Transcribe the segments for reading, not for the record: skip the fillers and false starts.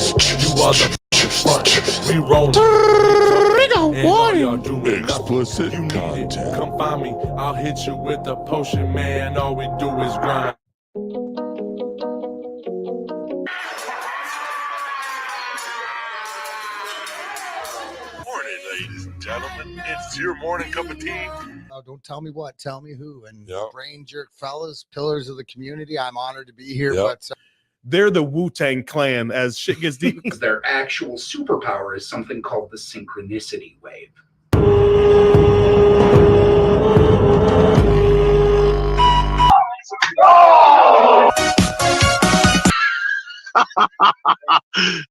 You are the front. We rolling. And all y'all doing explicit you need content. it. Come find me. I'll hit you with the potion, man. All we do is grind. Morning, ladies and gentlemen. It's your morning cup of tea. Oh, don't tell me what, tell me who. And Yep. brain jerk fellas, pillars of the community. I'm honored to be here, Yep. but They're the Wu-Tang Clan as shit gets deep. Their actual superpower is something called the synchronicity wave.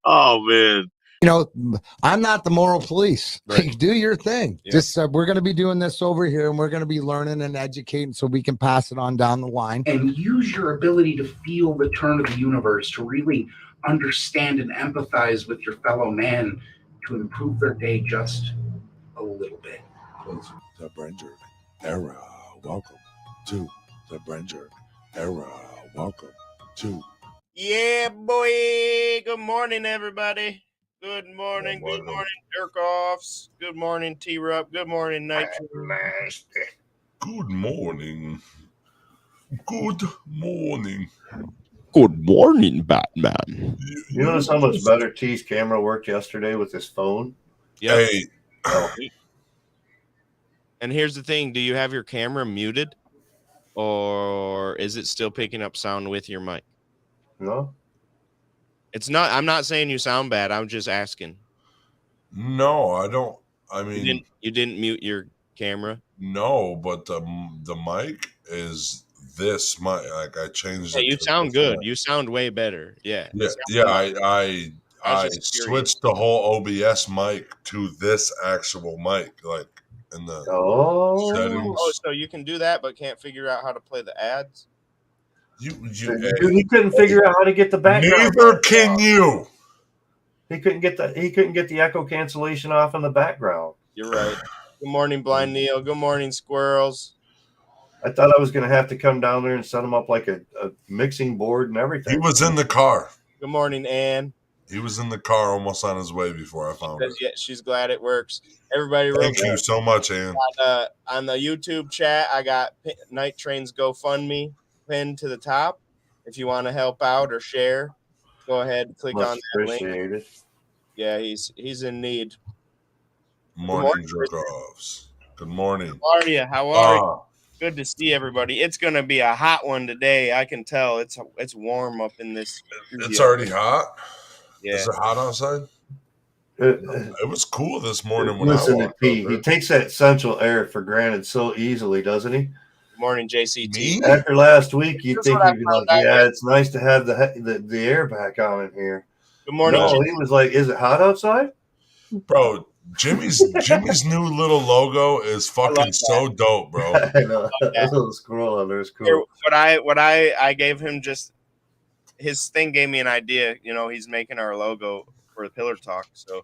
Oh, man. you know, I'm not the moral police. Right. Like, do your thing. Yeah. Just we're going to be doing this over here, and we're going to be learning and educating so we can pass it on down the line. And use your ability to feel the turn of the universe, to really understand and empathize with your fellow man, to improve their day just a little bit. The Branger era. Welcome to the Branger era. Welcome to. Yeah, boy. Good morning, everybody. Good morning. Good morning, jerk-offs. Good morning, T-Rup. Good morning, Nitro. Good morning. Good morning. Good morning, Batman. You notice how much better T's camera worked yesterday with his phone? Yep. Hey, And here's the thing. Do you have your camera muted? Or is it still picking up sound with your mic? No? It's not. I'm not saying you sound bad. I'm just asking. no, I don't. I mean, You didn't mute your camera? no, but the mic is this mic. Like I changed Yeah, it. you to sound this good. mic. You sound way better. Yeah. Yeah. I I was just curious. switched the whole OBS mic to this actual mic, like in the Oh. settings. Oh, so you can do that, but can't figure out how to play the ads? Dude, he couldn't figure out how to get the background. Neither can you. He couldn't get the echo cancellation off in the background. You're right. Good morning, Blind Neo. Good morning, Squirrels. I thought I was going to have to come down there and set him up like a mixing board and everything. He was in the car. Good morning, Ann. He was in the car almost on his way before I found it. Yeah, she's glad it works. Everybody, real Thank you quick, so much, Ann. on the YouTube chat, I got Night Train's GoFundMe pinned to the top. If you want to help out or share, go ahead and click Much on that link. appreciated. Yeah, he's in need. Morning, jerk-offs. Good morning. How are you? How are you? Good to see everybody. It's gonna be a hot one today. I can tell. It's warm up in this. It's already hot? Yeah. Is it hot outside? It was cool this morning when Listen I to walked P. out He there. takes that central air for granted so easily, doesn't he? Good morning, JCT. Me? After last week, you'd Here's think what I he'd be found like, out. yeah, it's nice to have the air back on in here. Good morning. No, he was like, is it hot outside? Bro, Jimmy's new little logo is fucking so dope, bro. I know. that. That little squirrel on there is cool. Here, what I gave him, just his thing gave me an idea. You know, he's making our logo for the Pillar Talk, so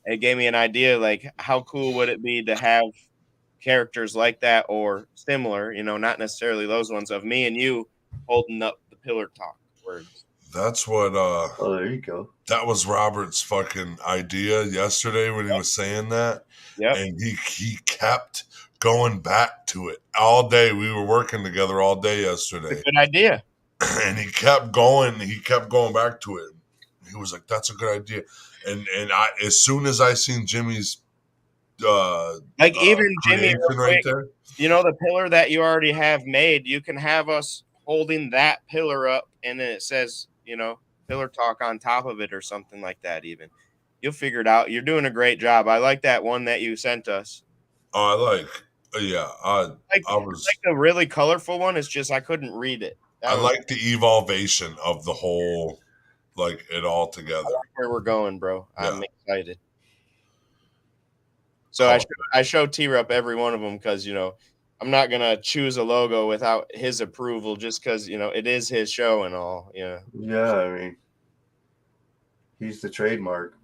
it gave me an idea. Like, how cool would it be to have characters like that or similar? You know, not necessarily those ones, of me and you holding up the Pillar Talk words. That's what Oh, there you go. that was Robert's fucking idea yesterday when he was saying that. Yep. And he kept going back to it all day. We were working together all day yesterday. Good idea. And he kept going back to it. He was like, that's a good idea. And I, as soon as I seen Jimmy's Like, even Jimmy, creation real quick, there, you know, the pillar that you already have made, you can have us holding that pillar up, and then it says, you know, Pillar Talk on top of it or something like that. Even you'll figure it out. You're doing a great job. I like that one that you sent us. I was Like the really colorful one. It's just I couldn't read it. I like the evolvation of the whole, like it all together. I like where we're going, bro. I'm Yeah. excited. So I show T-Rup every one of them because, you know, I'm not going to choose a logo without his approval just because, you know, it is his show and all. Yeah. Yeah, I mean, he's the trademark.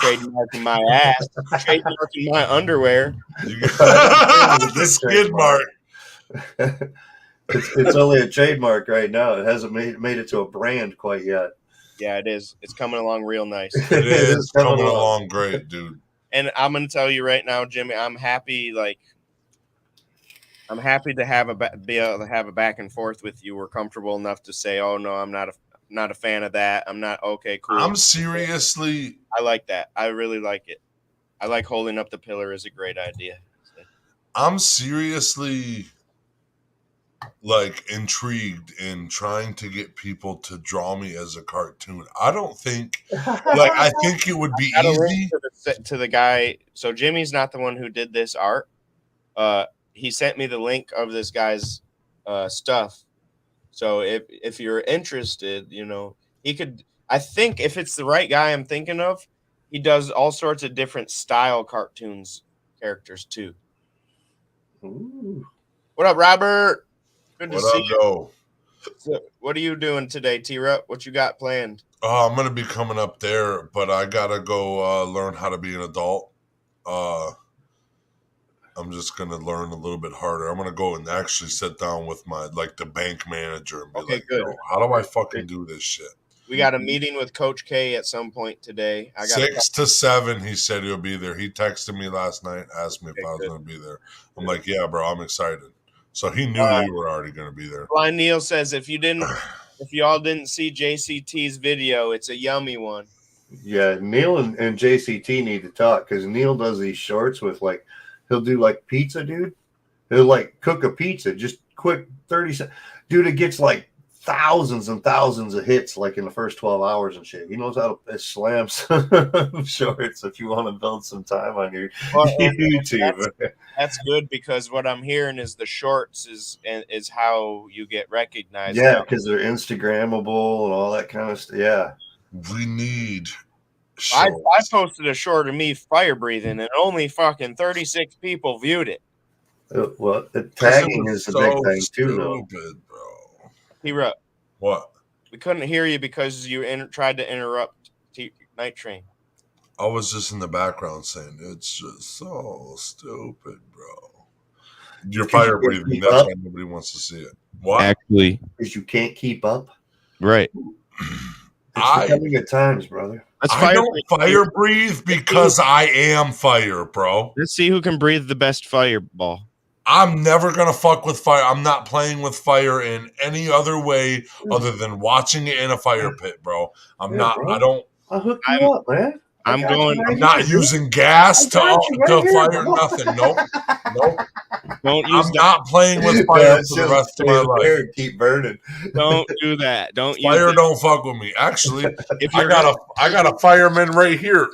Trademarking my ass. Trademarking my underwear. The skid mark. It's only a trademark right now. It hasn't made it to a brand quite yet. Yeah, it is. It's coming along real nice. It is coming along great, dude. And I'm gonna tell you right now, Jimmy, I'm happy. Like, I'm happy to have be able to have a back and forth with you. We're comfortable enough to say, "Oh no, I'm not a fan of that. I'm not okay, cool." I'm seriously. I like that. I really like it. I like holding up the pillar is a great idea. I'm seriously like intrigued in trying to get people to draw me as a cartoon. I don't think I think it would be I got a easy link to the guy. So Jimmy's not the one who did this art. He sent me the link of this guy's stuff. So if you're interested, you know, he could. I think if it's the right guy I'm thinking of, he does all sorts of different style cartoons characters too. Ooh. What up, Robert? Good to see you. Yo? So, what are you doing today, T-Rup? What you got planned? I'm gonna be coming up there, but I gotta go learn how to be an adult. I'm just gonna learn a little bit harder. I'm gonna go and actually sit down with my the bank manager and be like, good. Yo, how do I fucking do this shit? We got a meeting with Coach K at some point today. 6 to 7, he said he'll be there. He texted me last night, asked me if I was going to be there. I'm like, yeah, bro, I'm excited. So he knew you were already going to be there. Blind Neil says if y'all didn't see JCT's video, it's a yummy one. Yeah, Neil and JCT need to talk because Neil does these shorts with he'll do pizza, dude. He'll cook a pizza, just quick 30 seconds. Dude, it gets thousands and thousands of hits in the first 12 hours and shit. He knows how to slam some shorts if you want to build some time on your YouTube. That's good because what I'm hearing is the shorts is how you get recognized. Yeah, because they're Instagrammable and all that kind of stuff. Yeah. We need I posted a short of me fire breathing and only fucking 36 people viewed it. Well, the tagging is the big thing too, though. Bro. T-Rup. What? We couldn't hear you because you tried to interrupt Night Train. I was just in the background saying it's just so stupid, bro. You're fire breathing. That's why nobody wants to see it. What? Actually, because you can't keep up. Right. It's becoming at times, brother. I don't fire breathe because I am fire, bro. Let's see who can breathe the best fireball. I'm never going to fuck with fire. I'm not playing with fire in any other way other than watching it in a fire pit, bro. I'm not, bro. I don't. I'll hook you up, man. I'm not using gas to fire nothing. Nope. I'm not playing with fire for the rest of my life. Keep burning. Don't do that. Fire don't fuck with me. Actually, I got a fireman right here.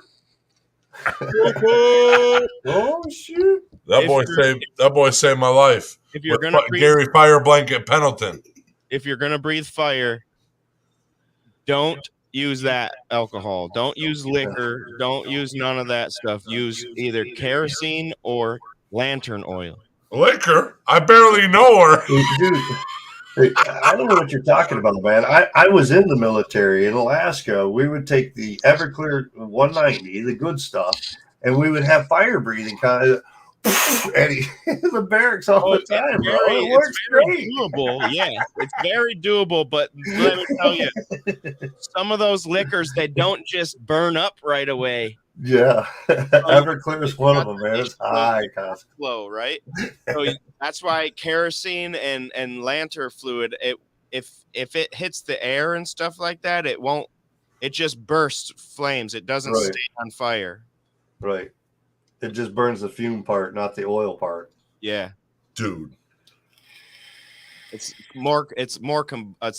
Oh shoot! That boy saved my life. If you're gonna Gary Fire Blanket Pendleton. If you're gonna breathe fire, don't use that alcohol. Don't use liquor. Don't use none of that stuff. Use either kerosene or lantern oil. Liquor? I barely know her. Dude, I don't know what you're talking about, man. I was in the military in Alaska. We would take the Everclear 190, the good stuff, and we would have fire breathing kind of in the barracks all the time, bro. It works great. Doable, yeah. It's very doable, but let me tell you, some of those liquors, they don't just burn up right away. Yeah. Everclear is one of them, man. It's high cost flow, right? So that's why kerosene and lantern fluid, if it hits the air and stuff like that, it just bursts flames. It doesn't stay on fire. Right. It just burns the fume part, not the oil part. Yeah. Dude. It's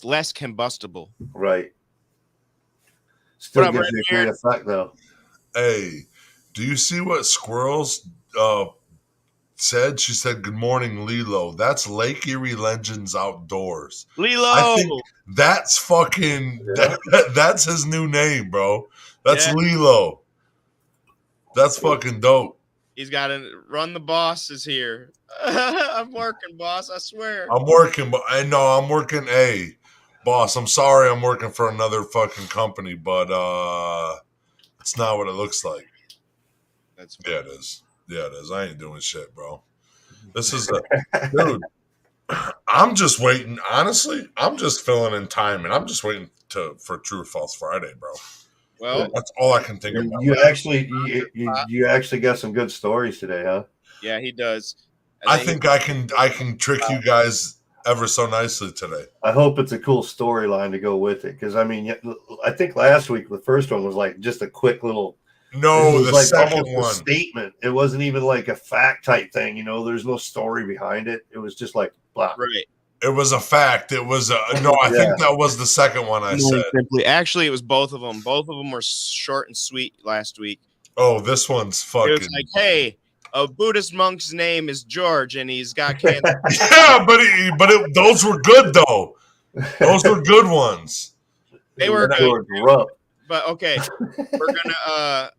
less combustible. Right. Still gives you a great effect though. Hey, do you see what Squirrels said? She said, "Good morning, Lilo." That's Lake Erie Legends Outdoors. Lilo. I think that's fucking that's his new name, bro. That's Lilo. That's fucking dope. He's got to run. The boss is here. I'm working, boss. I swear. I'm working, but I know I'm working. Hey, boss, I'm sorry I'm working for another fucking company, but it's not what it looks like. Yeah, it is. Yeah, it is. I ain't doing shit, bro. This is dude. I'm just waiting. Honestly, I'm just filling in time, and I'm just waiting for True or False Friday, bro. Well, That's all I can think about. You actually got some good stories today, huh? yeah, he does. I think I can trick you guys ever so nicely today. I hope it's a cool storyline to go with it, because I mean, I think last week the first one was like just a quick little. No, it was the like second almost one. a statement. It wasn't even like a fact type thing. You know, there's no story behind it. It was just like blah. Right. It was a fact. It was no. I think that was the second one I said. Simply, actually, it was both of them. Both of them were short and sweet last week. Oh, this one's fucking. It was like, hey, a Buddhist monk's name is George, and he's got cancer. Yeah, but those were good though. Those were good ones. They were good. But okay, we're gonna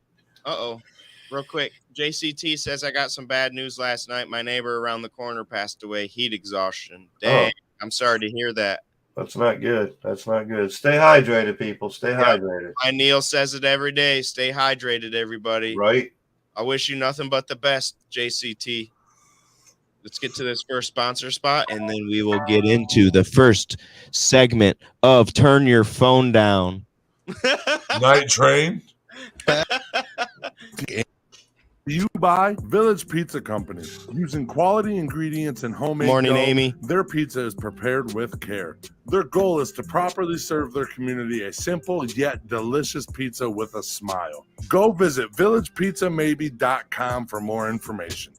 real quick. JCT says, I got some bad news last night. My neighbor around the corner passed away, heat exhaustion. Dang, I'm sorry to hear that. That's not good. That's not good. Stay hydrated, people. Stay hydrated. My Neil says it every day. Stay hydrated, everybody. Right. I wish you nothing but the best, JCT. Let's get to this first sponsor spot, and then we will get into the first segment of Turn Your Phone Down. Night Train. You buy Village Pizza Company. Using quality ingredients and homemade Morning, dough, Amy. Their pizza is prepared with care. Their goal is to properly serve their community a simple yet delicious pizza with a smile. Go visit villagepizzamaybee.com for more information.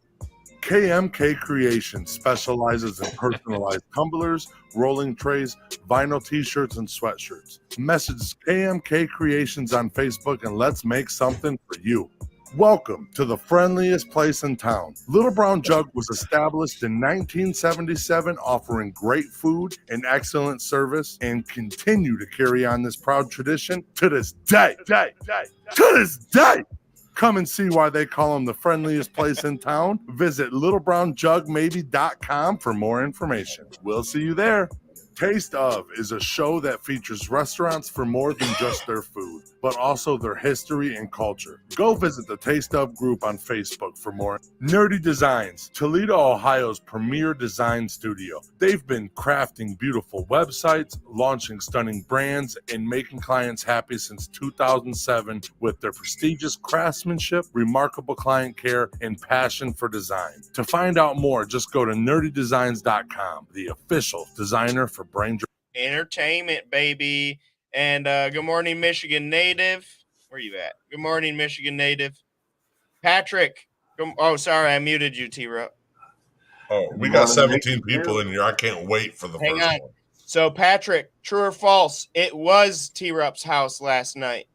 KMK Creations specializes in personalized tumblers, rolling trays, vinyl t-shirts, and sweatshirts. Message KMK Creations on Facebook and let's make something for you. Welcome to the friendliest place in town. Little Brown Jug was established in 1977, offering great food and excellent service, and continue to carry on this proud tradition to this day. To this day. Come and see why they call them the friendliest place in town. Visit littlebrownjugmaybe.com for more information. We'll see you there. Taste of is a show that features restaurants for more than just their food, but also their history and culture. Go visit the Taste of group on Facebook for more. Nerdy Designs, Toledo, Ohio's premier design studio. They've been crafting beautiful websites, launching stunning brands, and making clients happy since 2007 with their prestigious craftsmanship, remarkable client care, and passion for design. To find out more, just go to nerdydesigns.com, the official designer for Brain Entertainment, baby. And good morning, Michigan native. Where you at? Good morning, Michigan native. Patrick. Oh, sorry, I muted you, T-Rup. Oh, we got 17 people in here. I can't wait for the first one. So, Patrick, true or false? It was T-Rup's house last night.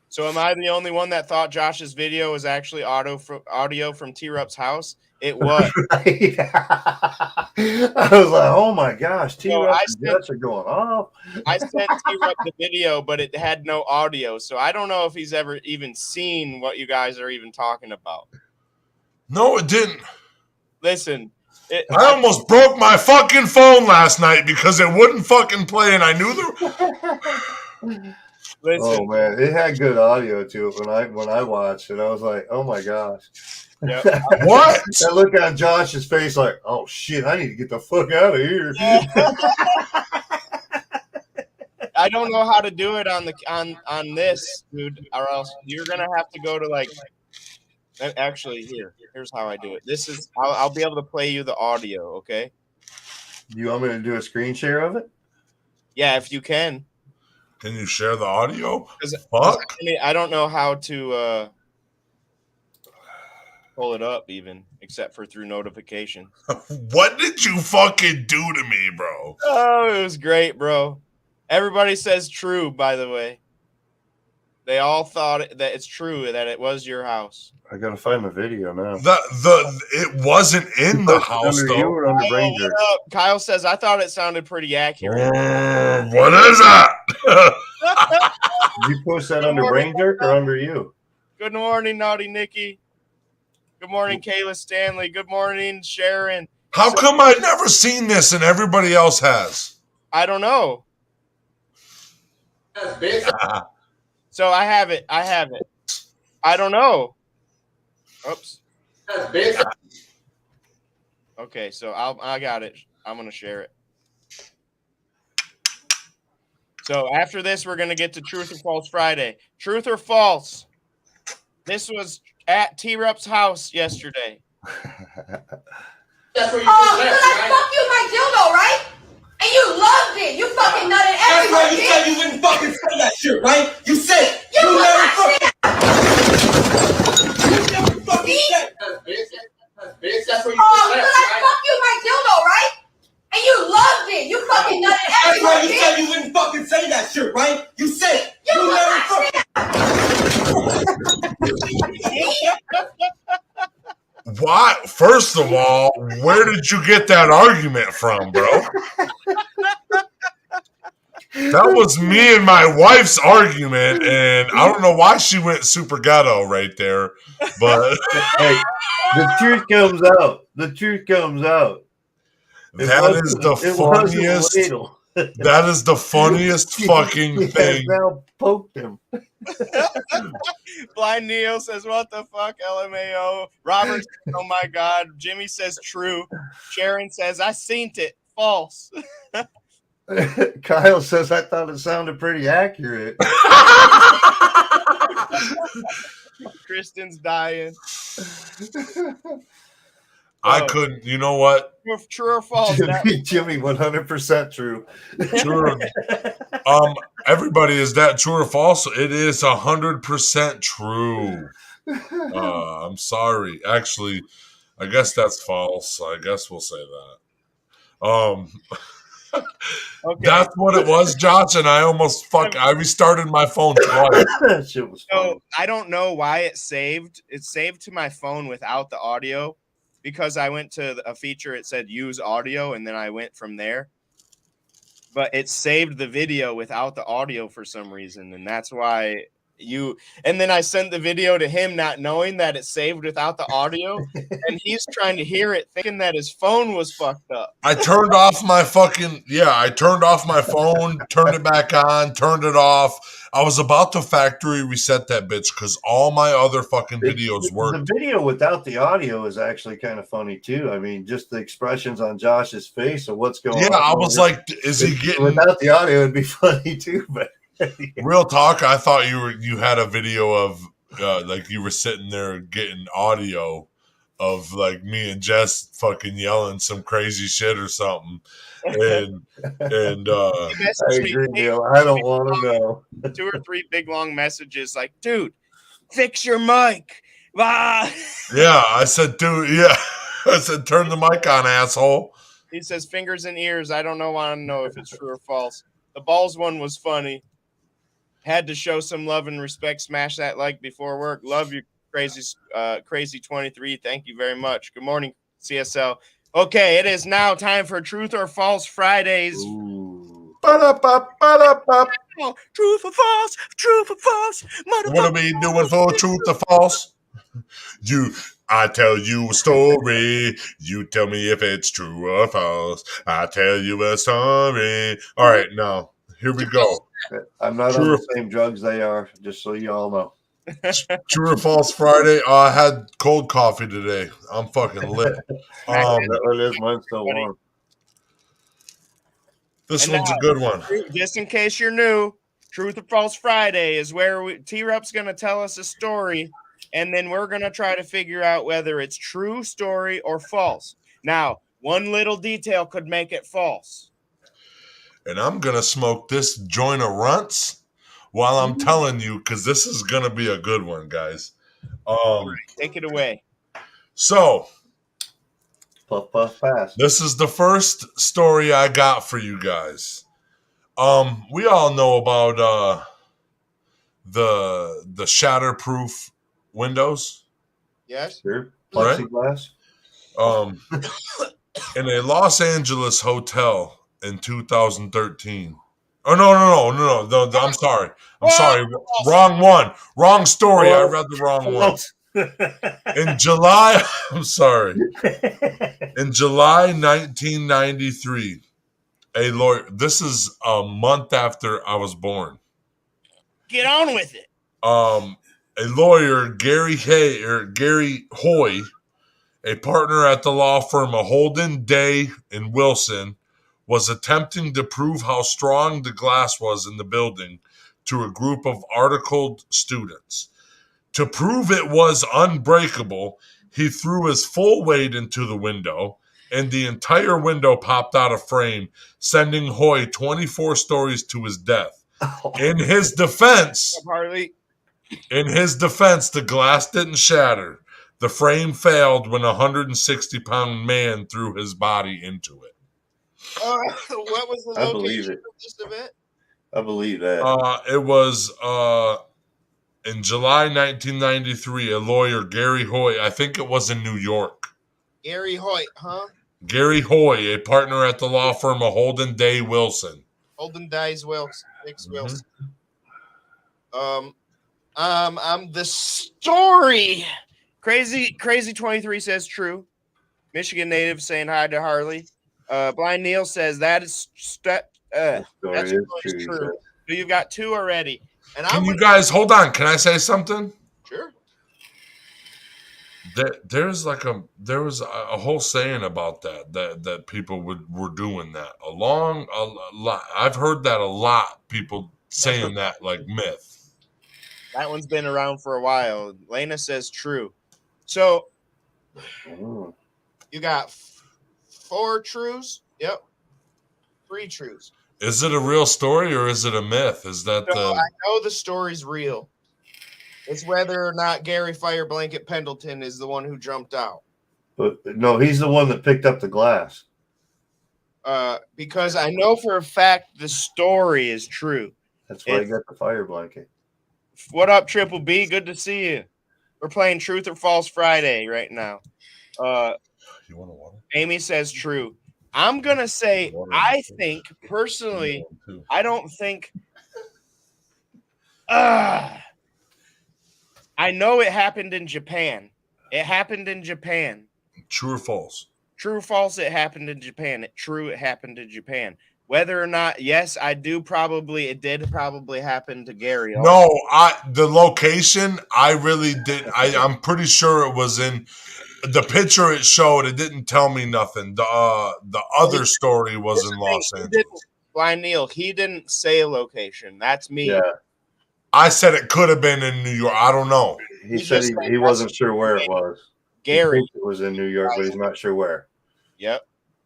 So, am I the only one that thought Josh's video was actually audio from T-Rup's house? It was. I was like, oh my gosh, T-Rup are going off. I sent T-Rup the video, but it had no audio. So I don't know if he's ever even seen what you guys are even talking about. No, it didn't. Listen. I almost broke my fucking phone last night because it wouldn't fucking play, and I knew Listen. Oh man, it had good audio to it when I watched it. I was like, oh my gosh. Yep. What? That look on Josh's face, like, oh shit, I need to get the fuck out of here. I don't know how to do it on this, dude, or else you're gonna have to go to like. Actually, here's how I do it. This is I'll be able to play you the audio. Okay. You want me to do a screen share of it? Yeah, if you can. Can you share the audio? Fuck. I don't know how to. Pull it up even, except for through notification. What did you fucking do to me, bro? Oh, it was great, bro. Everybody says true, by the way. They all thought that it's true that it was your house. I gotta find the video now. It wasn't in the house though. You were under Brain Jerk. Kyle says I thought it sounded pretty accurate. What is that? Did you post that under Brain Jerk or under you? Good morning, Naughty Nikki. Good morning, Kayla Stanley. Good morning, Sharon. How come I've never seen this and everybody else has? I don't know. So I have it. I don't know. Oops. Okay, so I got it. I'm gonna share it. So after this, we're gonna get to Truth or False Friday. Truth or false? This was at T-Rup's house yesterday. That's where you fuck you my dildo, right? And you loved it. You fucking nutted everywhere. That's why you said you wouldn't fucking say that shit, right? You said it. You never fucking. You never fucking said it. That's where you fuck you my dildo, right? And you loved it. You fucking nutted everywhere. That's why you said you wouldn't fucking say that shit, right? You said it. You never fucking. Why? First of all, where did you get that argument from, bro? That was me and my wife's argument, and I don't know why she went super ghetto right there, but Hey, the truth comes out. The truth comes out. that is the funniest. That is the funniest fucking thing. Now poked him. Blind Neo says, "What the fuck, LMAO?" Robert says, "Oh my god." Jimmy says, "True." Sharon says, "I seen it." False. Kyle says, "I thought it sounded pretty accurate." Kristen's dying. I couldn't. You know what? True or false? Jimmy, 100% true. True. Everybody, is that true or false? It is 100% true. I'm sorry. Actually, I guess that's false. I guess we'll say that. Okay. That's what it was, Josh, and I almost I restarted my phone twice. That shit was funny. So I don't know why it saved. It saved to my phone without the audio because I went to a feature. It said use audio, and then I went from there. But it saved the video without the audio for some reason, and that's why and then I sent the video to him not knowing that it saved without the audio, and he's trying to hear it thinking that his phone was fucked up. I turned off my I turned off my phone, turned it back on, turned it off. I was about to factory reset that bitch because all my other fucking videos worked. The video without the audio is actually kind of funny too. I mean, just the expressions on Josh's face of what's going on. Yeah, I was like, is he getting... Without the audio, it'd be funny too, but... Real talk, I thought you had a video of like you were sitting there getting audio of like me and Jess fucking yelling some crazy shit or something. And I agree, Neil. I don't want to know. 2 or 3 big long messages like, dude, fix your mic. Ah. Yeah, I said, dude, yeah. I said, turn the mic on, asshole. He says fingers and ears. I don't want to know if it's true or false. The balls one was funny. Had to show some love and respect. Smash that like before work. Love you, crazy 23. Thank you very much. Good morning, CSL. Okay, it is now time for Truth or False Fridays. Ooh. Truth or false? Truth or false? What are we doing for truth or false? I tell you a story. You tell me if it's true or false. I tell you a story. All right, now here we go. I'm not on the same drugs they are, just so you all know. True or false Friday? I had cold coffee today. I'm fucking lit. It is. Mine's still warm. This one's a good one. Just in case you're new, Truth or False Friday is where T-Rup's going to tell us a story, and then we're going to try to figure out whether it's true story or false. Now, one little detail could make it false. And I'm going to smoke this joint of runts while I'm telling you, because this is going to be a good one, guys. Take it away. So, puff, puff, pass. This is the first story I got for you guys. We all know about the shatterproof windows. Yes. Sure. Plexiglass. Right? In a Los Angeles hotel in 2013. Oh no! I'm sorry. Wrong one. Wrong story. I read the wrong one. In July, I'm sorry. In July 1993, a lawyer. This is a month after I was born. Get on with it. A lawyer, Gary Hoy, a partner at the law firm of Holden, Day and Wilson, was attempting to prove how strong the glass was in the building to a group of articled students. To prove it was unbreakable, he threw his full weight into the window, and the entire window popped out of frame, sending Hoy 24 stories to his death. In his defense, Harley. the glass didn't shatter. The frame failed when a 160-pound man threw his body into it. What was the I believe location it. of this event? I believe that. It was in July 1993. A lawyer, Gary Hoy, I think it was in New York. Gary Hoyt, huh? Gary Hoy, a partner at the law firm of Holden Day Wilson. Holden Dice Wilson. Dix Mhm. Wilson. The story. Crazy 23 says true. Michigan native saying hi to Harley. Blind Neil says that is The story that is story true. is he true. said. So you've got two already. And Can I'm you guys hold on? Can I say something? sure. There was a whole saying about that people were doing that a lot. I've heard that a lot. People saying that like myth. That one's been around for a while. Lena says true. So Mm. you got 4 trues. Yep. 3 trues. Is it a real story or is it a myth? Is that So I know the story's real. It's whether or not Gary Fire Blanket Pendleton is the one who jumped out. But no, he's the one that picked up the glass. Because I know for a fact the story is true. That's why he got the fire blanket. What up, Triple B? Good to see you. We're playing Truth or False Friday right now. you want a water? Amy says true. I'm gonna say I think personally, I don't think. I know it happened in Japan. It happened in Japan. True or false? True or false? It happened in Japan. True, it happened in Japan. Whether or not, yes, I do probably. It did probably happen to Gary. Also. No, the location. I really did. I'm pretty sure it was in the picture it showed. It didn't tell me nothing. The other story was in Los Angeles. Blind Neil, he didn't say a location. That's me. Yeah. I said it could have been in New York. I don't know. He said he wasn't sure where it was. Gary. He thinks it was in New York, but he's not sure where. Yep.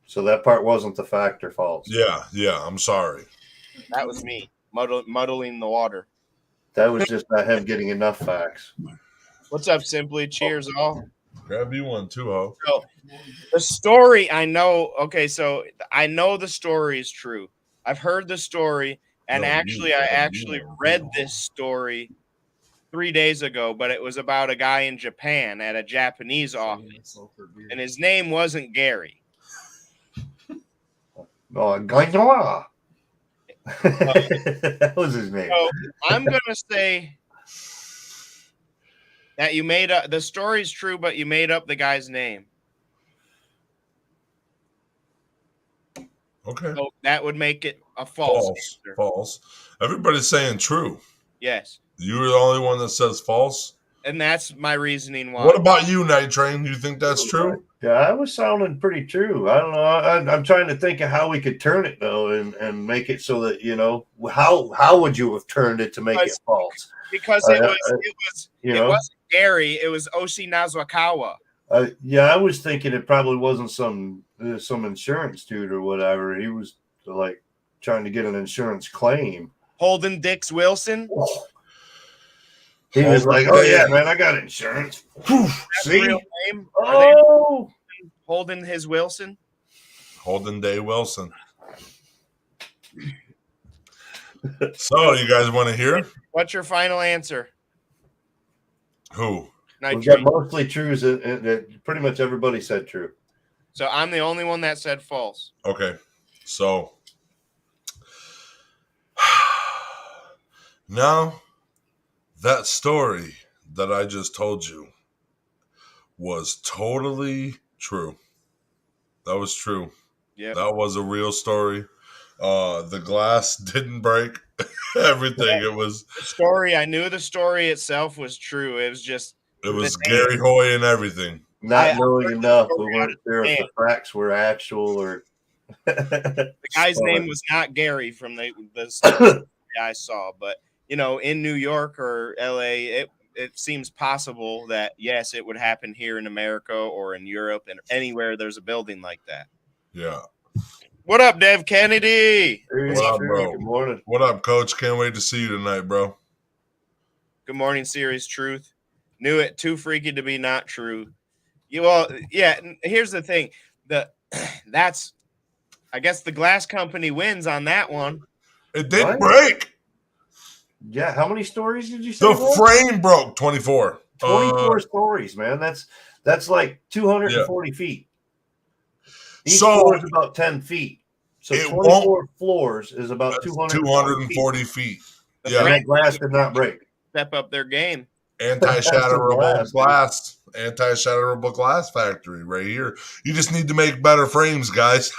So that part wasn't the fact or false. Yeah. I'm sorry. That was me muddling the water. That was just not him getting enough facts. What's up, Simply? Cheers, all. Grab you one too, ho. So the story I know. Okay, so I know the story is true. I've heard the story, and I actually read this story 3 days ago, but it was about a guy in Japan at a Japanese office, and his name wasn't Gary. Oh, Gainoa. That was his name. So I'm gonna say that you made up the story's true, but you made up the guy's name. Okay. So that would make it a false answer. False. Everybody's saying true. Yes. You were the only one that says false. And that's my reasoning why. What about you, Night Train? You think that's true? Yeah, I was sounding pretty true. I don't know. I'm trying to think of how we could turn it though, and make it so that how would you have turned it to make it false? Because it wasn't Gary. It was O.C. Nazuakawa. Yeah, I was thinking it probably wasn't some insurance dude or whatever. He was like trying to get an insurance claim. Holden Dix Wilson. He was like, "Oh yeah, man, I got insurance." See, real name? Oh, Holden his Wilson. Holden Day Wilson. So, you guys want to hear? What's your final answer? Who? we've got mostly trues. Pretty much everybody said true. So I'm the only one that said false. Okay, so now that story that I just told you was totally true. That was true. Yeah, that was a real story. The glass didn't break. Everything. Yeah. It was the story. I knew the story itself was true. It was just Gary Hoy and everything. Not knowing enough, we weren't sure if the facts were actual or The guy's name was not Gary from the stuff I saw, but you know, in New York or LA, it seems possible that yes, it would happen here in America or in Europe and anywhere there's a building like that. Yeah. What up, Dev Kennedy? What up, bro? Good morning. What up, Coach? Can't wait to see you tonight, bro. Good morning, Series Truth. Knew it. Too freaky to be not true. Well, yeah. Here's the thing. That's, I guess, the glass company wins on that one. It didn't break. Yeah. How many stories did you say? The frame broke. 24. 24 stories, man. That's like 240 feet. Each floor is about 10 feet. So 24 floors is about 240 feet. Yeah. That glass did not break. Step up their game. Anti-shatterable glass. Anti-shatterable glass factory right here. You just need to make better frames, guys.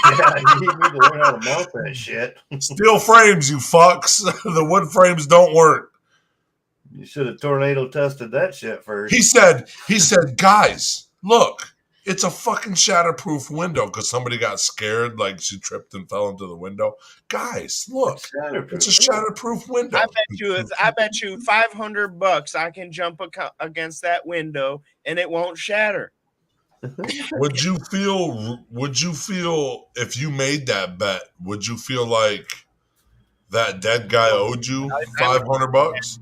Yeah, you need to learn how to mount that shit. Steel frames, you fucks. The wood frames don't work. You should have tornado tested that shit first. He said, guys, look, it's a fucking shatterproof window because somebody got scared, like she tripped and fell into the window. Guys, look, it's a shatterproof window. I bet you $500 I can jump against that window and it won't shatter. Would you feel if you made that bet? Would you feel like that dead guy owed you $500?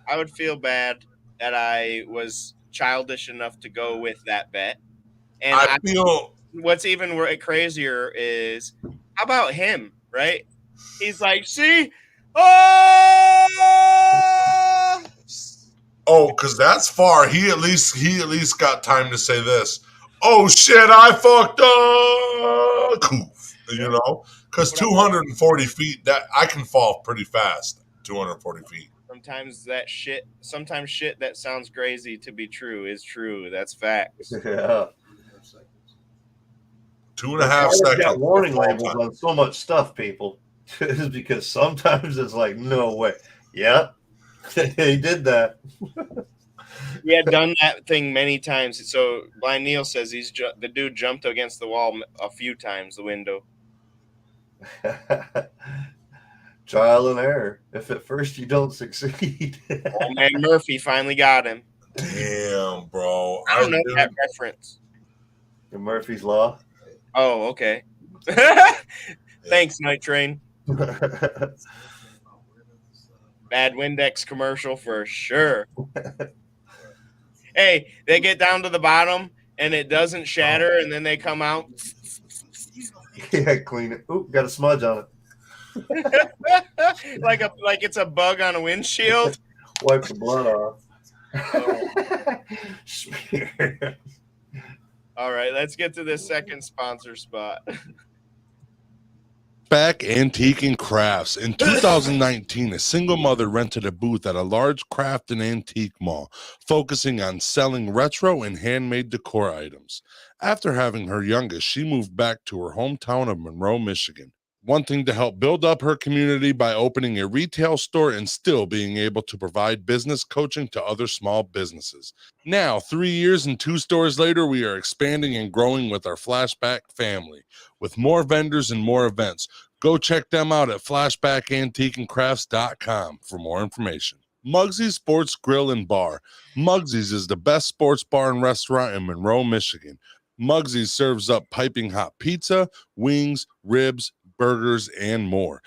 I would feel bad that I was childish enough to go with that bet. And I feel what's even crazier is how about him, right? He's like, see, because that's far. He at least got time to say this. Oh shit, I fucked up. You know, because 240 feet, that I can fall pretty fast. 240 feet. Sometimes shit that sounds crazy to be true is true. That's facts. Yeah. 2.5 seconds. Got warning labels on so much stuff, people. Is because sometimes it's like, no way. Yeah, he did that. He had done that thing many times. So Blind Neil says the dude jumped against the wall a few times, the window. Trial and error. If at first you don't succeed. Old man Murphy finally got him. Damn, bro. I don't know that reference. The Murphy's Law. Oh, okay. Thanks, Night Train. Bad Windex commercial for sure. Hey, they get down to the bottom and it doesn't shatter, and then they come out. Yeah, clean it. Ooh, got a smudge on it. like it's a bug on a windshield. Wipe the blood off. All right, let's get to this second sponsor spot. Back Antique and Crafts. In 2019, a single mother rented a booth at a large craft and antique mall, focusing on selling retro and handmade decor items. After having her youngest, she moved back to her hometown of Monroe, Michigan, wanting to help build up her community by opening a retail store and still being able to provide business coaching to other small businesses. Now, 3 years and 2 stores later, we are expanding and growing with our Flashback family, with more vendors and more events. Go check them out at flashbackantiqueandcrafts.com for more information. Mugsy Sports Grill and Bar. Mugsy's is the best sports bar and restaurant in Monroe, Michigan. Mugsy serves up piping hot pizza, wings, ribs, burgers, and more.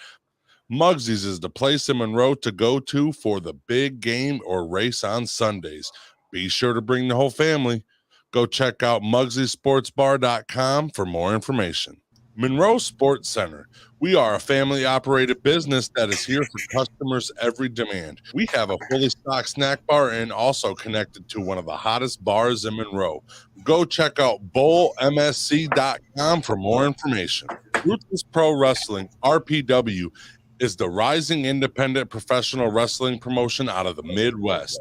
Mugsy's is the place in Monroe to go to for the big game or race on Sundays. Be sure to bring the whole family. Go check out MugsySportsBar.com for more information. Monroe Sport Center. We are a family-operated business that is here for customers' every demand. We have a fully stocked snack bar and also connected to one of the hottest bars in Monroe. Go check out bowlmsc.com for more information. Ruthless Pro Wrestling, RPW, is the rising independent professional wrestling promotion out of the Midwest,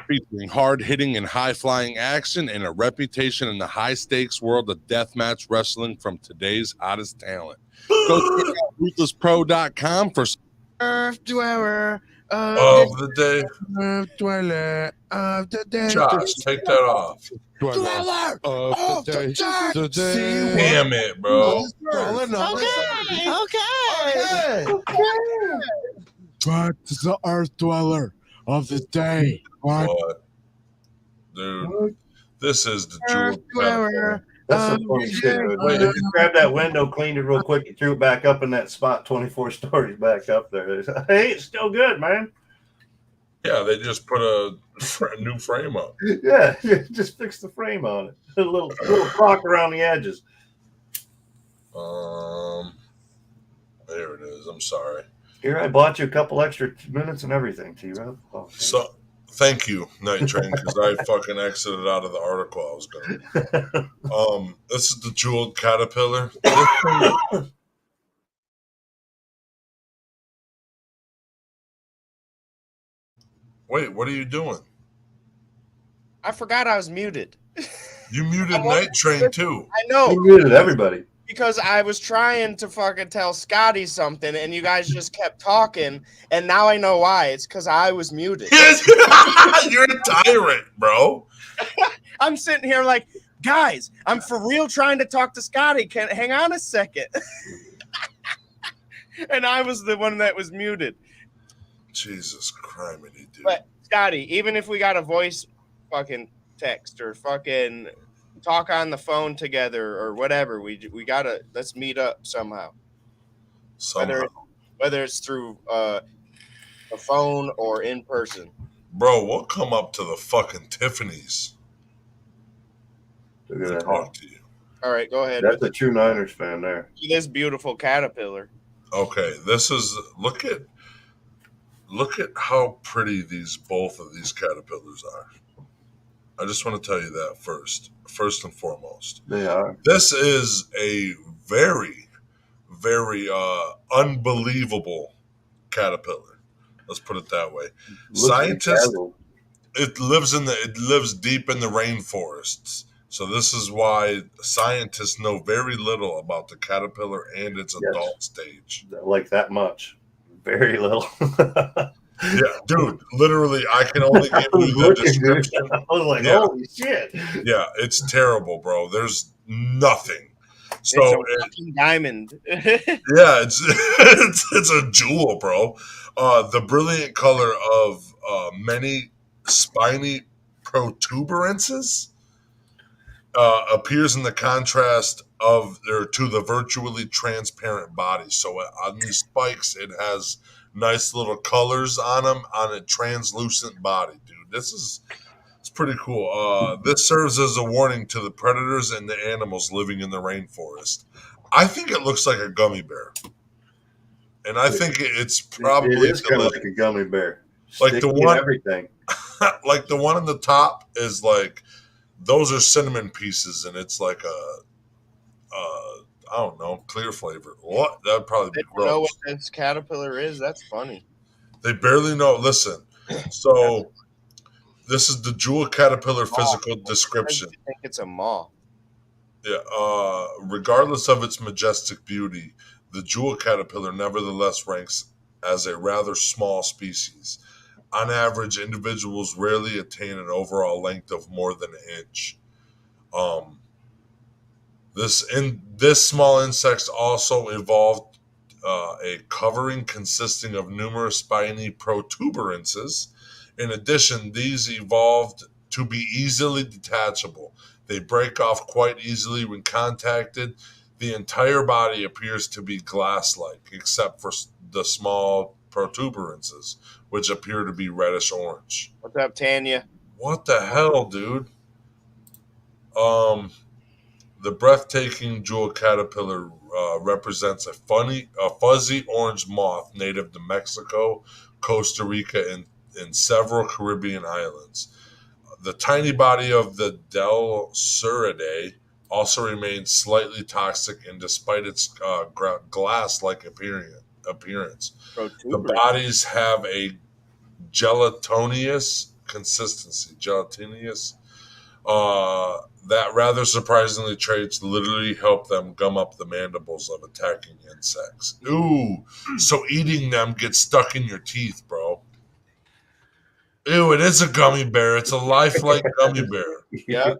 featuring hard-hitting and high-flying action and a reputation in the high-stakes world of deathmatch wrestling from today's hottest talent. Go check out ruthlesspro.com for of the day. Dweller of the day. Josh, take that off. Dweller of the day. Damn it, bro. Okay. What is the earth dweller of the day? What? Dude, this is the jewel caterpillar. That's some funny shit. Wait, just grab that window, cleaned it real quick, and threw it back up in that spot 24 stories back up there. Hey, it's still good, man. Yeah, they just put a new frame up. Yeah, just fix the frame on it. A little clock around the edges. There it is. I'm sorry. Here, I bought you a couple extra minutes and everything, T-Rob. Oh, so, thank you, Night Train, because I fucking exited out of the article I was going to. This is the jeweled caterpillar. Wait, what are you doing? I forgot I was muted. You muted Night Train too. I know. You muted everybody. Because I was trying to fucking tell Scotty something, and you guys just kept talking, and now I know why. It's because I was muted. You're a tyrant, bro. I'm sitting here like, guys, I'm for real trying to talk to Scotty. Hang on a second. And I was the one that was muted. Jesus criminy, dude. But Scotty, even if we got a voice fucking text or fucking talk on the phone together or whatever, we gotta, let's meet up somehow. Whether it's through a phone or in person. Bro, we'll come up to the fucking Tiffany's to talk to you. All right, go ahead. That's a true Niners fan there. This beautiful caterpillar. Okay, this is look at how pretty both of these caterpillars are. I just want to tell you that first and foremost. They are. This is a very, very unbelievable caterpillar. Let's put it that way. Scientists, it lives deep in the rainforests. So this is why scientists know very little about the caterpillar and its adult stage. Like that much. Very little. Yeah, dude, literally, I can only give you the description. I was like, holy shit. Yeah, it's terrible, bro. There's nothing. So it's a fucking diamond. Yeah, it's a jewel, bro. The brilliant color of many spiny protuberances appears in the contrast to the virtually transparent body. So on these spikes, it has nice little colors on them on a translucent body, dude. It's pretty cool. This serves as a warning to the predators and the animals living in the rainforest. I think it looks like a gummy bear, and I think it's probably it is kind of like a gummy bear, like the one everything. Like the one on the top is like those are cinnamon pieces, and it's like a I don't know, clear flavor. What? That'd probably be gross. They don't know what this caterpillar is. That's funny. They barely know. Listen, so this is the jewel caterpillar physical description. I think it's a moth. Yeah. Regardless of its majestic beauty, the jewel caterpillar nevertheless ranks as a rather small species. On average, individuals rarely attain an overall length of more than an inch. This small insect also evolved a covering consisting of numerous spiny protuberances. In addition, these evolved to be easily detachable. They break off quite easily when contacted. The entire body appears to be glass-like, except for the small protuberances, which appear to be reddish-orange. What's up, Tanya? What the hell, dude? The breathtaking jewel caterpillar represents a fuzzy orange moth native to Mexico, Costa Rica, and several Caribbean islands. The tiny body of the Delsuridae also remains slightly toxic, and despite its glass-like appearance, the bodies have a gelatinous consistency. That rather surprisingly traits literally help them gum up the mandibles of attacking insects. Ooh, so eating them gets stuck in your teeth, bro. do. It is a gummy bear. It's a lifelike gummy bear. Yeah.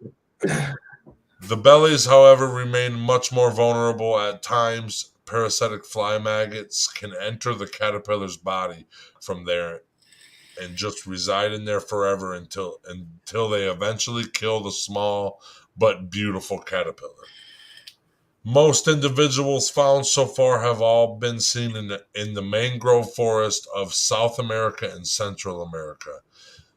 The bellies, however, remain much more vulnerable at times. Parasitic fly maggots can enter the caterpillar's body from there and just reside in there forever until they eventually kill the small but beautiful caterpillar. Most individuals found so far have all been seen in the mangrove forest of South America and Central America.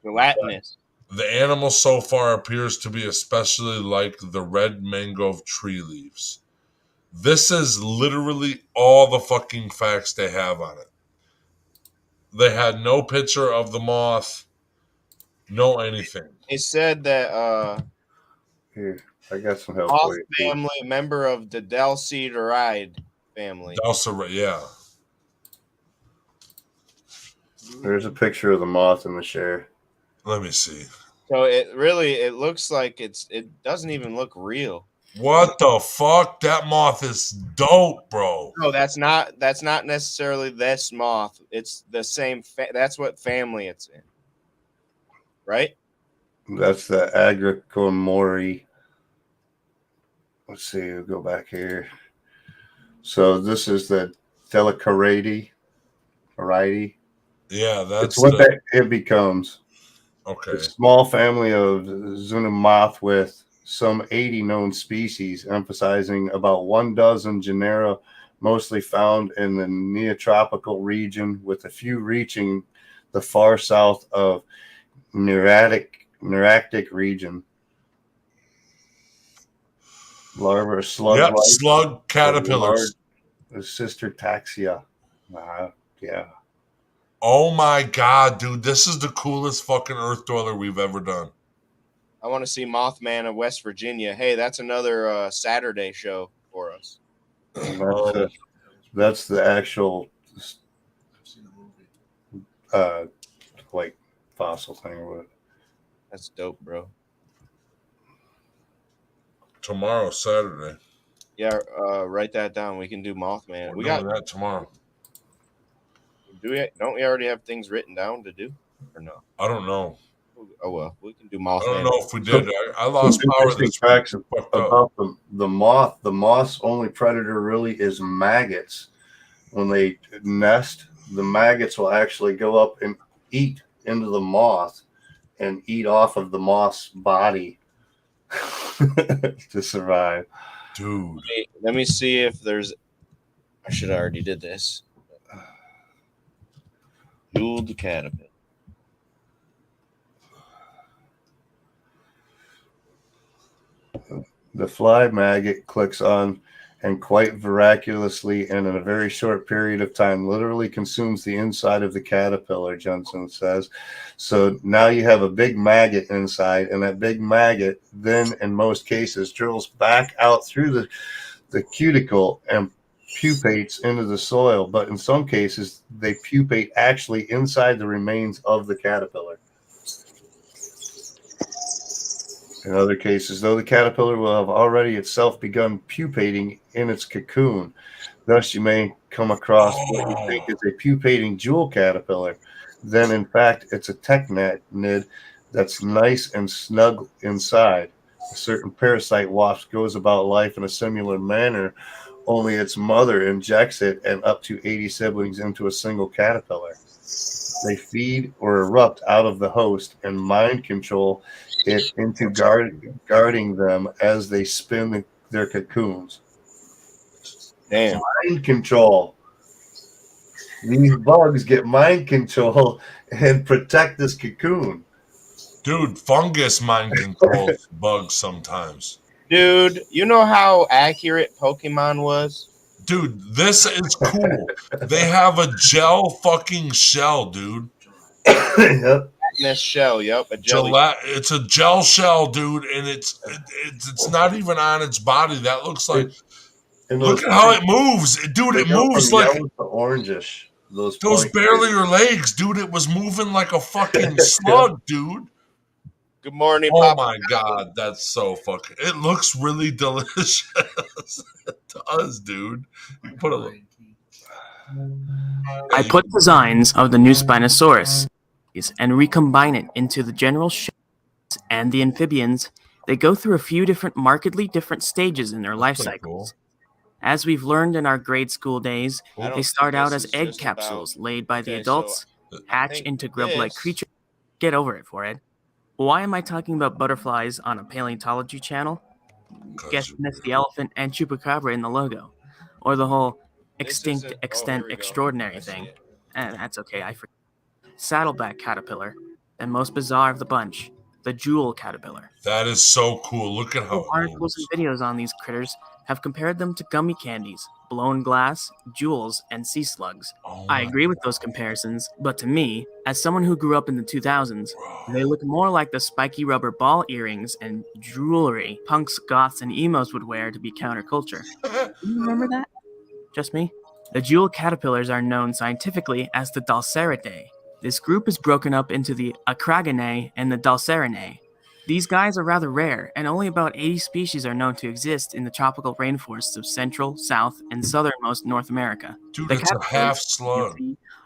Gelatinous. The animal so far appears to be especially like the red mangrove tree leaves. This is literally all the fucking facts they have on it. They had no picture of the moth, no anything. It said that Here, I got some help moth for you. family, member of the Delcedaride family. Yeah. There's a picture of the moth in the share. Let me see. So it looks like it doesn't even look real. What the fuck? That moth is dope, bro. No, that's not necessarily this moth. It's the same. That's what family it's in, right? That's the Agricomori. Let's see. We'll go back here. So this is the Delicaridae. Yeah, that's it's what it becomes. Okay. A small family of Zunomoth with some 80 known species, emphasizing about 12 genera, mostly found in the Neotropical region, with a few reaching the far south of Nearctic region. Larvae slug. Yep, slug caterpillars. Sister taxia. Yeah. Oh my god, dude, this is the coolest fucking earth dweller we've ever done. I want to see Mothman of West Virginia. Hey, that's another Saturday show for us. That's the actual like fossil thing or what. That's dope, bro. Tomorrow, Saturday. Yeah, write that down. We can do Mothman. We got that tomorrow. Don't we already have things written down to do, or no? I don't know. Oh well, we can do Mothman. I don't know if we did. I lost power this facts about the moth. The moth's only predator really is maggots. When they nest, the maggots will actually go up and eat into the moth and eat off of the moth's body to survive. Dude, let me see if there's. I should have already did this. Jeweled caterpillar. The fly maggot clicks on and quite miraculously and in a very short period of time literally consumes the inside of the caterpillar, Jensen says. So now you have a big maggot inside, and that big maggot then in most cases drills back out through the cuticle and pupates into the soil, but in some cases they pupate actually inside the remains of the caterpillar. In other cases, though, the caterpillar will have already itself begun pupating in its cocoon. Thus, you may come across what you think is a pupating jewel caterpillar. Then, in fact, it's a technid that's nice and snug inside. A certain parasite wasp goes about life in a similar manner, only its mother injects it and up to 80 siblings into a single caterpillar. They feed or erupt out of the host and mind control it into guarding them as they spin their cocoons. Damn. Mind control. These bugs get mind control and protect this cocoon. Dude, fungus mind controls bugs sometimes. Dude, you know how accurate Pokemon was? Dude, this is cool. They have a gel fucking shell, dude. Yep. This shell, yep, a jelly. It's a gel shell, dude, and it's not even on its body. That looks like. Look at how it moves, dude. It moves like to orangish. Those barely are legs, dude. It was moving like a fucking slug, dude. Good morning, oh Papa. My god, that's so fucking. It looks really delicious. It does, dude. You put a. I put designs of the new Spinosaurus and recombine it into the general shape. And the amphibians, they go through a few different markedly different stages in their life pretty cycles. As we've learned in our grade school days, I they don't start think out this as is egg just about- capsules laid by the Okay, adults, so I hatch think into grub-like this- creatures. Get over it, Forehead. Why am I talking about butterflies on a paleontology channel? Guess you missed the elephant and chupacabra in the logo, or the whole This extinct isn't- oh, extent here we go. extraordinary I see thing. it. That's okay, I forget. Saddleback caterpillar, and most bizarre of the bunch, the jewel caterpillar. That is so cool. Look at how it Articles moves. and videos on these critters have compared them to gummy candies, blown glass, jewels, and sea slugs. I agree with those comparisons, but to me, as someone who grew up in the 2000s, they look more like the spiky rubber ball earrings and jewelry punks, goths, and emos would wear to be counterculture. You remember that? Just me? The jewel caterpillars are known scientifically as the Dulceridae. This group is broken up into the Acraginae and the Dulcerinae. These guys are rather rare, and only about 80 species are known to exist in the tropical rainforests of Central, South, and Southernmost North America. Dude, The it's a caterpillars, half slug.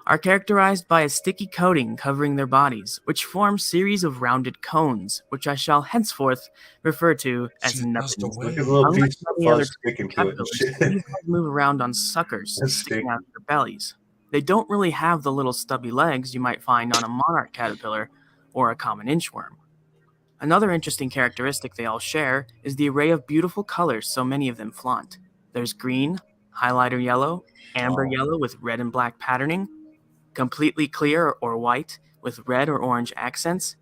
are characterized by a sticky coating covering their bodies, which form series of rounded cones, which I shall henceforth refer to as See, that's the nubbins. way. Look at a little Unlike piece of many other fuzz sticking to it. and caterpillars, shit. these guys move around on suckers That's sticking sticky. out of their bellies. They don't really have the little stubby legs you might find on a monarch caterpillar or a common inchworm. Another interesting characteristic they all share is the array of beautiful colors so many of them flaunt. There's green, highlighter yellow, amber yellow with red and black patterning, completely clear or white with red or orange accents.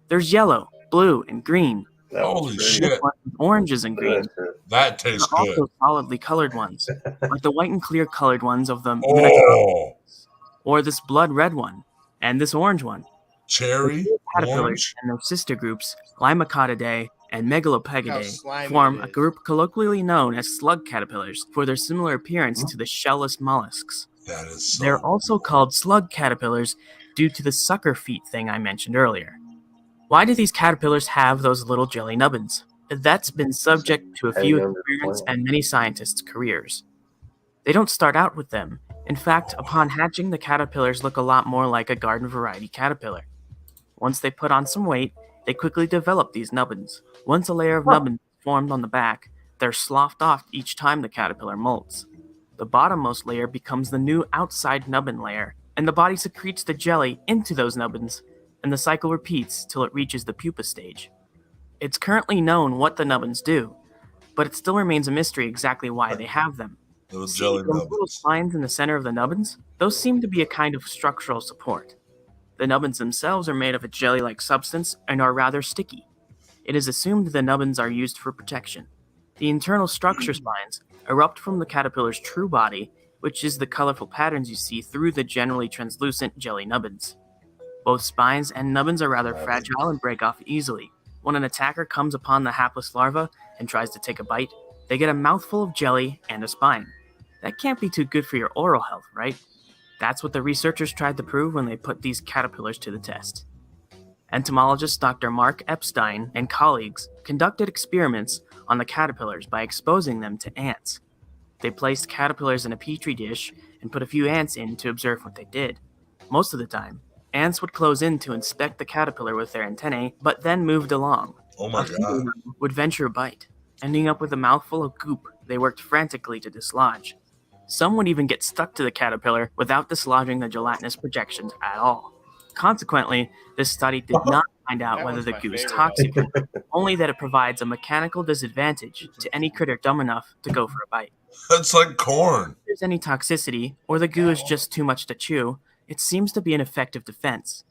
There's yellow, blue, and green. That was Holy pretty- shit. With oranges and green. That's it. That There tastes are good. also solidly colored ones, like the white and clear colored ones of the Oh, or this blood red one, and this orange one. cherry, Caterpillars orange. and their sister groups, Limacodidae and Look how Megalopegidae, slimy form it a is. group colloquially known as slug caterpillars for their similar appearance to the shellless mollusks. That is so. They're also called slug caterpillars due to the sucker feet thing I mentioned earlier. Why do these caterpillars have those little jelly nubbins? That's been subject to a few Hang under the experiments plant. and many scientists' careers. They don't start out with them. In fact, upon hatching, the caterpillars look a lot more like a garden variety caterpillar. Once they put on some weight, they quickly develop these nubbins. Once a layer of nubbins is formed on the back, they're sloughed off each time the caterpillar molts. The bottommost layer becomes the new outside nubbin layer, and the body secretes the jelly into those nubbins, and the cycle repeats till it reaches the pupa stage. It's currently known what the nubbins do, but it still remains a mystery exactly why they have them. Little See jelly those little nubbins. spines in the center of the nubbins? Those seem to be a kind of structural support. The nubbins themselves are made of a jelly-like substance and are rather sticky. It is assumed the nubbins are used for protection. The internal structure spines erupt from the caterpillar's true body, which is the colorful patterns you see through the generally translucent jelly nubbins. Both spines and nubbins are rather fragile and break off easily. When an attacker comes upon the hapless larva and tries to take a bite, they get a mouthful of jelly and a spine. That can't be too good for your oral health, right? That's what the researchers tried to prove when they put these caterpillars to the test. Entomologist Dr. Mark Epstein and colleagues conducted experiments on the caterpillars by exposing them to ants. They placed caterpillars in a petri dish and put a few ants in to observe what they did. Most of the time, ants would close in to inspect the caterpillar with their antennae, but then moved along. Oh my A few god. of them would venture a bite, ending up with a mouthful of goop they worked frantically to dislodge. Some would even get stuck to the caterpillar without dislodging the gelatinous projections at all. Consequently, this study did not find out That whether one's the my goo is favorite. toxic, only that it provides a mechanical disadvantage to any critter dumb enough to go for a bite. That's like corn. If there's any toxicity, or the goo is just too much to chew, it seems to be an effective defense.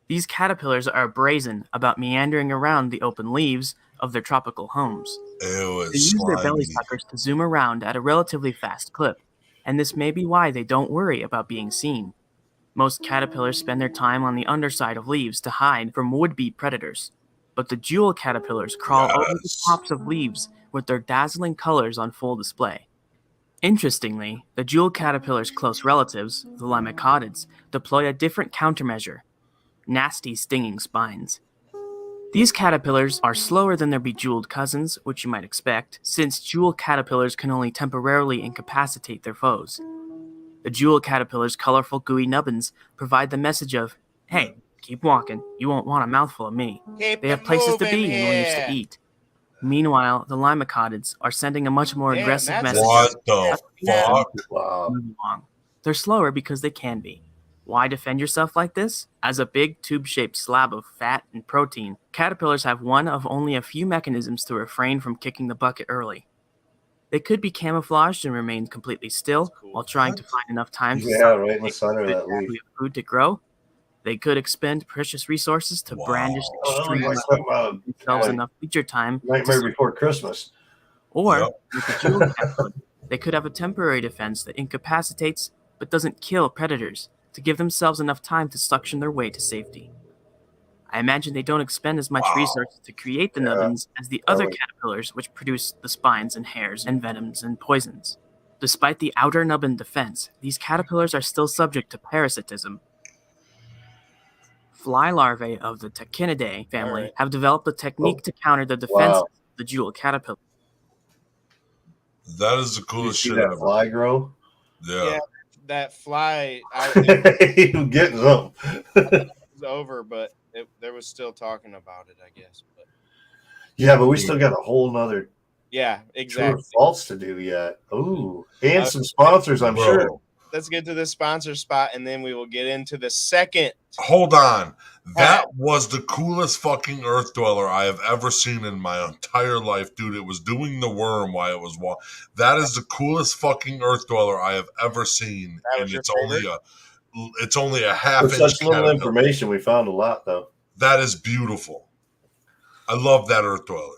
These caterpillars are brazen about meandering around the open leaves of their tropical homes. Ew, They it's use their belly slimy. suckers to zoom around at a relatively fast clip, and this may be why they don't worry about being seen. Most caterpillars spend their time on the underside of leaves to hide from would-be predators, but the jewel caterpillars crawl over the Yes. tops of leaves with their dazzling colors on full display. Interestingly, the jewel caterpillar's close relatives, the limacodids, deploy a different countermeasure: nasty stinging spines. These caterpillars are slower than their bejeweled cousins, which you might expect, since jewel caterpillars can only temporarily incapacitate their foes. The jewel caterpillar's colorful gooey nubbins provide the message of, hey, Keep walking. You won't want a mouthful of me. Keep They have it places to moving be and ways to here. eat. Meanwhile, the limacodids are sending a much more Damn, aggressive that's message. What the Yeah. fuck? Wow. Move along. They're slower because they can be. Why defend yourself like this? As a big tube-shaped slab of fat and protein, caterpillars have one of only a few mechanisms to refrain from kicking the bucket early. They could be camouflaged and remain completely still That's cool. while trying to find enough time to Yeah, suck right in the center of that leaf. food to grow. They could expend precious resources to brandish Oh, that extreme looks like something out of themselves like enough leisure time. Nightmare Before Christmas. Or, Yep. with the jewel caterpillar, they could have a temporary defense that incapacitates but doesn't kill predators to give themselves enough time to suction their way to safety. I imagine they don't expend as much resources to create the nubbins as the other caterpillars, which produce the spines and hairs and venoms and poisons. Despite the outer nubbin defense, these caterpillars are still subject to parasitism. Fly larvae of the Tachinidae family have developed a technique to counter the defenses of the jewel caterpillar. That is the You coolest see shit that ever. fly grow? Yeah. That fly You getting something? was over, but there was still talking about it, I guess. But Yeah, but we still got a whole nother yeah, true exactly. or false to do yet. Ooh, and some sponsors, I'm Bro, sure. Let's get to the sponsor spot, and then we will get into the second. hold on. That was the coolest fucking Earth Dweller I have ever seen in my entire life, dude. It was doing the worm while it was walking. That is the coolest fucking Earth Dweller I have ever seen, That and was your it's only a half With inch such little caterpillar. information, we found a lot, though. That is beautiful. I love that Earth Dweller.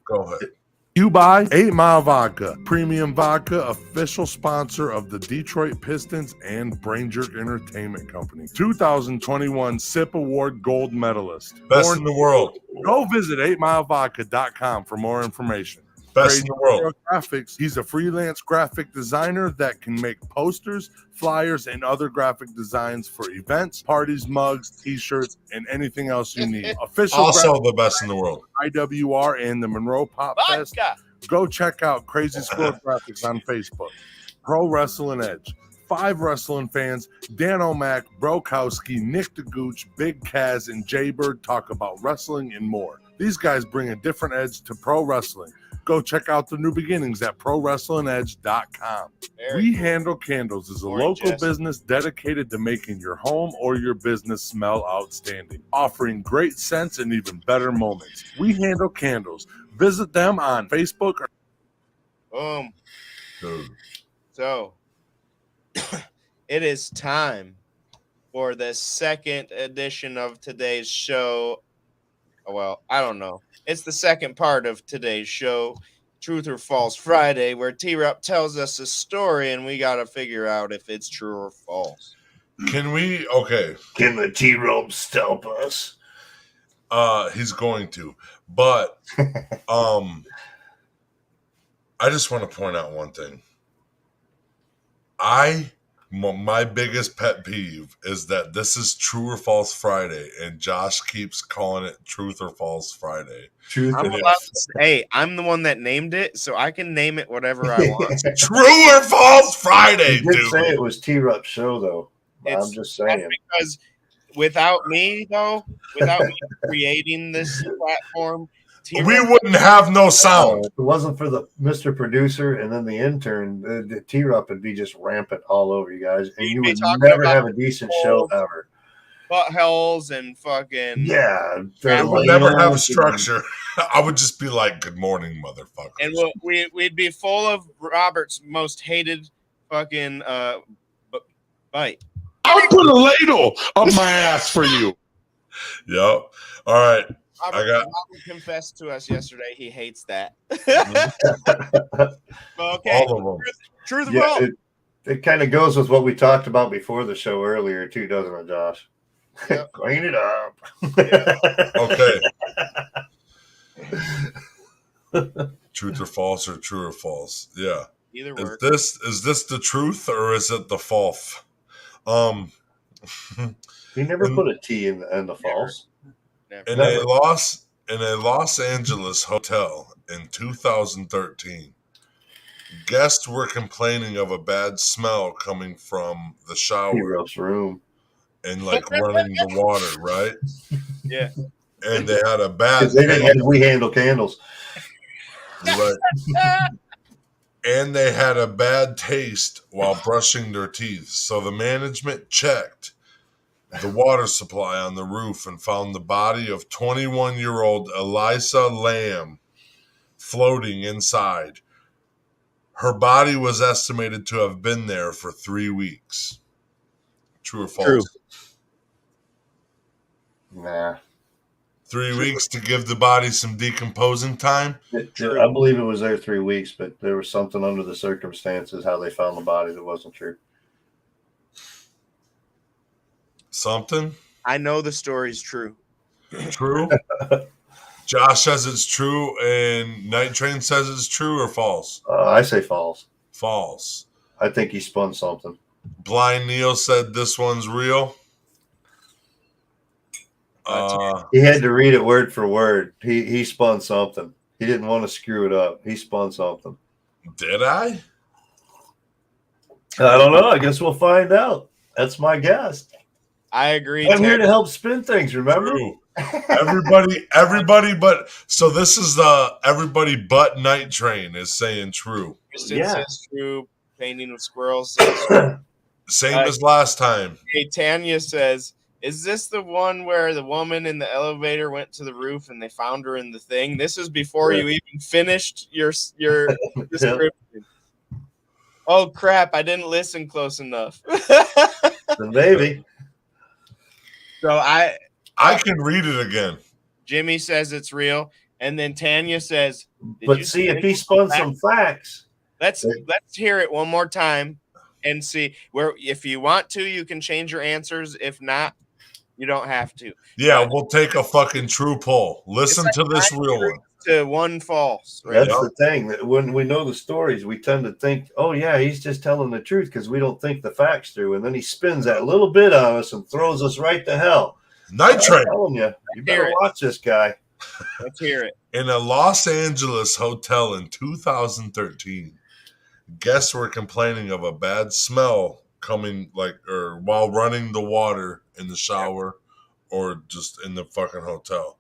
Go ahead. You buy 8 Mile Vodka, premium vodka, official sponsor of the Detroit Pistons and Brain Jerk Entertainment Company. 2021 SIP Award gold medalist. Best in the world. Go visit 8milevodka.com for more information. Best in the world. Graphics. He's a freelance graphic designer that can make posters, flyers, and other graphic designs for events, parties, mugs, t-shirts, and anything else you need. Official Also graphic the best in the world. IWR and the Monroe Pop Fest. Go check out Crazy Squirrel Graphics on Facebook. Pro Wrestling Edge. 5 wrestling fans, Dan O'Mac, Brokowski, Nick DeGooch, Big Kaz, and Jaybird talk about wrestling and more. These guys bring a different edge to pro wrestling. Go check out the new beginnings at ProWrestlingEdge.com. We Handle Candles is a local business dedicated to making your home or your business smell outstanding, offering great scents and even better moments. We Handle Candles. Visit them on Facebook. Boom. Dude. So, it is time for the second edition of today's show. Well, I don't know. It's the second part of today's show, Truth or False Friday, where T-Rup tells us a story and we got to figure out if it's true or false. Can we? Okay. Can the T-Rup stop us? He's going to. But I just want to point out one thing. My biggest pet peeve is that this is True or False Friday, and Josh keeps calling it Truth or False Friday. I'm the one that named it, so I can name it whatever I want. True or False Friday, You did dude. say it was T-Rup's show, though. I'm just saying. Because without me creating this platform, we wouldn't have no sound. If it wasn't for the Mr. Producer and then the intern, the T-Rup would be just rampant all over you guys, and you would never have a decent show ever. Buttholes and fucking I would never have a structure. I would just be like, "Good morning, motherfucker," and we'd be full of Robert's most hated fucking bite. I'll put a ladle up my ass for you. Yep. All right. Robert confessed to us yesterday he hates that. Okay. All of them. Truth or false? It kind of goes with what we talked about before the show earlier, too, doesn't it, Josh? Yep. Clean it up. Okay. Truth or false or true or false? Yeah. Either works. Is this the truth or is it the false? You never put a T in the false. In a Los Angeles hotel in 2013, guests were complaining of a bad smell coming from the shower room. and like running the water, right? Yeah. And they had a bad Because they didn't have we handle candles. right. And they had a bad taste while brushing their teeth. So the management checked the water supply on the roof and found the body of 21-year-old Elisa Lamb floating inside. Her body was estimated to have been there for 3 weeks. True or false? True. Nah. 3 weeks to give the body some decomposing time? I believe it was there 3 weeks, but there was something under the circumstances how they found the body that wasn't true. Something? I know the story's true. True? Josh says it's true, and Night Train says it's true or false? I say false. False. I think he spun something. Blind Neil said this one's real. He had to read it word for word. He spun something. He didn't want to screw it up. He spun something. Did I? I don't know. I guess we'll find out. That's my guess. I agree. I'm here to help spin things, remember? True. Everybody but so this is everybody but Night Train is saying true. Kristen says true. Painting with squirrels says true. Same as last time. Hey, Tanya says, is this the one where the woman in the elevator went to the roof and they found her in the thing? This is before you even finished your description. Oh crap! I didn't listen close enough. Maybe. So I can read it again. Jimmy says it's real, and then Tanya says, but see if he spun some facts. Let's hear it one more time and see where. If you want to, you can change your answers. If not, you don't have to. Yeah, we'll take a fucking true poll. Listen to this real one. To one false. Right? That's the thing. That when we know the stories, we tend to think, "Oh yeah, he's just telling the truth," because we don't think the facts through, and then he spins that little bit on us and throws us right to hell. Night Train. I'm telling you better watch this guy. Let's hear it. In a Los Angeles hotel in 2013, guests were complaining of a bad smell coming while running the water in the shower or just in the fucking hotel,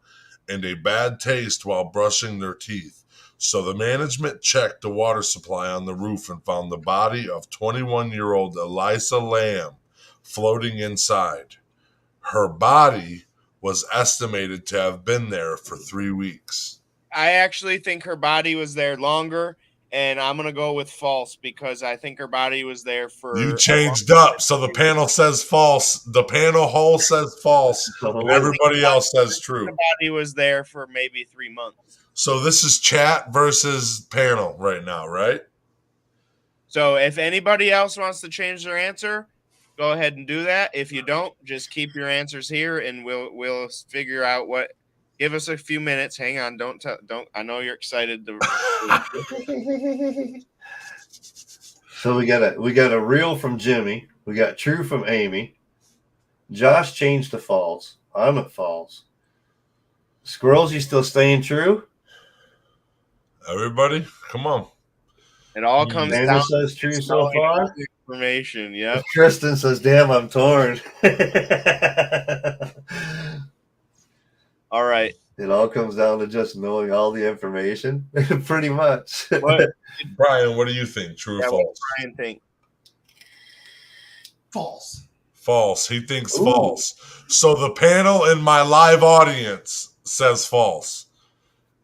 and a bad taste while brushing their teeth. So the management checked the water supply on the roof and found the body of 21-year-old Elisa Lamb floating inside. Her body was estimated to have been there for 3 weeks. I actually think her body was there longer, and I'm going to go with false because I think her body was there for... You changed up, so the panel says false. The panel whole says false, and everybody else says true. Her body was there for maybe 3 months. So this is chat versus panel right now, right? So if anybody else wants to change their answer, go ahead and do that. If you don't, just keep your answers here, and we'll figure out what. Give us a few minutes. Hang on. Don't. I know you're excited to. So we got a real from Jimmy. We got true from Amy. Josh changed to false. I'm at false. Squirrels, you still staying true? Everybody, come on. It all comes Daniel down. Says true so far. Information. Yep. Tristan says, "Damn, I'm torn." All right. It all comes down to just knowing all the information, pretty much. Brian, what do you think? True or false? What Brian think? False. False. He thinks false. So the panel in my live audience says false.